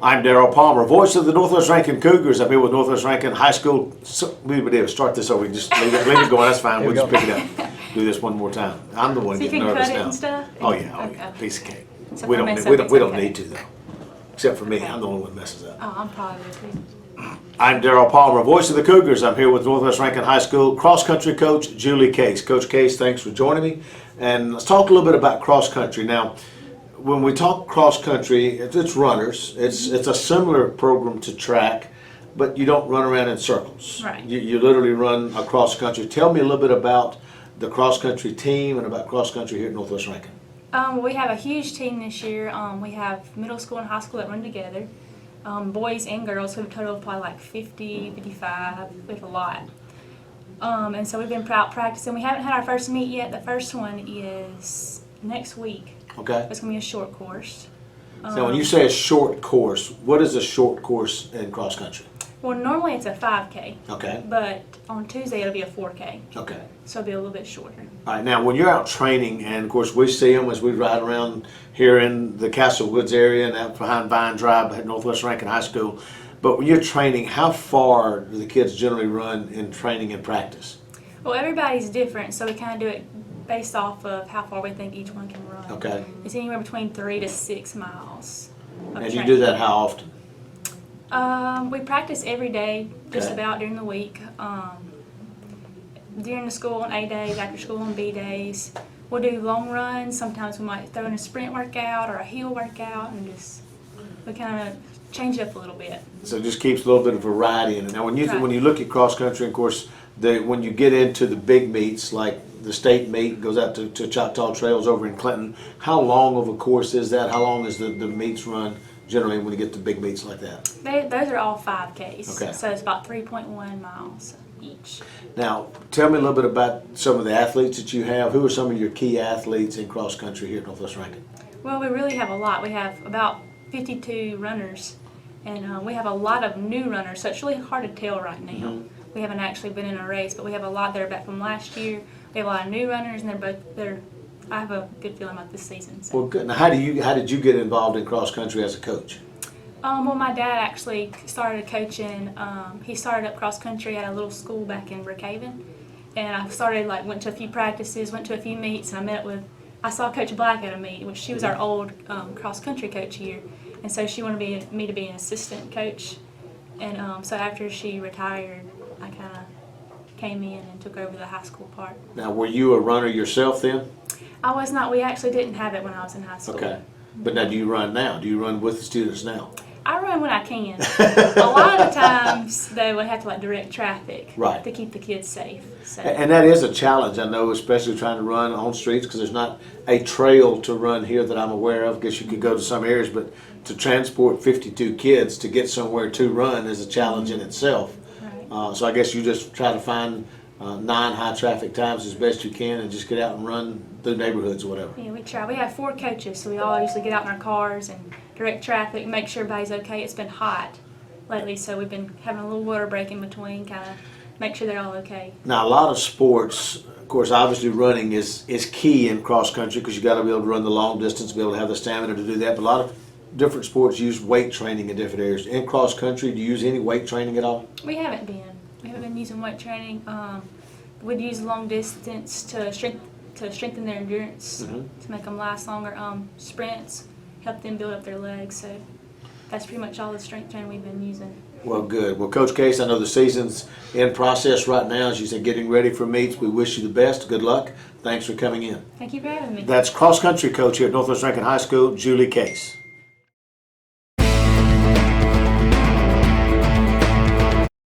I'm Darryl Palmer, voice of the Northwest Rankin Cougars. I'm here with Northwest Rankin High School. So, we would start this over. Just leave it going. That's fine. We'll just pick it up. Do this one more time. I'm the one so getting you can nervous cut it now. and stuff? Oh yeah, Okay. Piece of cake. So we for don't myself, we don't okay. need to though. Except for me, Okay. I'm the only one that messes up. Oh, I'm probably too. I'm Darryl Palmer, voice of the Cougars. I'm here with Northwest Rankin High School cross country coach Julie Case. Coach Case, thanks for joining me. And let's talk a little bit about cross country now. When we talk cross country, it's runners. It's a similar program to track, but you don't run around in circles. Right. You literally run across country. Tell me a little bit about the cross country team and about cross country here at Northwest Rankin. We have a huge team this year. We have middle school and high school that run together. Boys and girls, we have a total of probably like 50, 55. We have a lot. And so we've been out practicing. We haven't had our first meet yet. The first one is next week. Okay. It's going to be a short course. So when you say a short course, what is a short course in cross country? Well, normally it's a 5K. Okay. But on Tuesday it'll be a 4K. Okay. So it'll be a little bit shorter. All right. Now, when you're out training, and of course we see them as we ride around here in the Castle Woods area and out behind Vine Drive at Northwest Rankin High School, but when you're training, how far do the kids generally run in training and practice? Well, everybody's different, so we kind of do it based off of how far we think each one can run. Okay. It's anywhere between 3 to 6 miles. And you do that how often? We practice every day, just Okay. about during the week. During the school on A days, after school on B days. We'll do long runs. Sometimes we might throw in a sprint workout or a hill workout, and we kind of change it up a little bit. So it just keeps a little bit of variety in it. Now, when you Right. when you look at cross country, of course, when you get into the big meets, like the state meet goes out to Choctaw Trails over in Clinton, how long of a course is that? How long is the meets run generally when you get to big meets like that? Those are all 5Ks. Okay. So it's about 3.1 miles each. Now, tell me a little bit about some of the athletes that you have. Who are some of your key athletes in cross country here at Northwest Rankin? Well, we really have a lot. We have about 52 runners, and we have a lot of new runners, so it's really hard to tell right now. Mhm. We haven't actually been in a race, but we have a lot that are back from last year. We have a lot of new runners, and I have a good feeling about this season. So. Well, good. Now, how did you get involved in cross country as a coach? Well, my dad actually started coaching. He started up cross country at a little school back in Brookhaven, and I went to a few practices, went to a few meets, and I saw Coach Black at a meet, which she was our old cross country coach here, and so she wanted me to be an assistant coach, and so after she retired, I kind of came in and took over the high school part. Now, were you a runner yourself then? I was not. We actually didn't have it when I was in high school. Okay. But now, do you run now? Do you run with the students now? I run when I can. A lot of the times, they would have to direct traffic Right. to keep the kids safe. So. And that is a challenge, I know, especially trying to run on streets because there's not a trail to run here that I'm aware of. I guess you could go to some areas, but to transport 52 kids to get somewhere to run is a challenge in itself. Right. So I guess you just try to find non-high traffic times as best you can and just get out and run through neighborhoods or whatever. Yeah, we try. We have 4 coaches, so we all usually get out in our cars and direct traffic, make sure everybody's okay. It's been hot lately, so we've been having a little water break in between, kind of make sure they're all okay. Now, a lot of sports, of course, obviously running is key in cross country because you got to be able to run the long distance, be able to have the stamina to do that. But a lot of different sports use weight training in different areas. In cross country, do you use any weight training at all? We haven't been. We haven't been using weight training. We'd use long distance to strengthen their endurance, to make them last longer. Sprints help them build up their legs. So that's pretty much all the strength training we've been using. Well, good. Well, Coach Case, I know the season's in process right now. As you said, getting ready for meets. We wish you the best. Good luck. Thanks for coming in. Thank you for having me. That's cross country coach here at Northwest Rankin High School, Julie Case.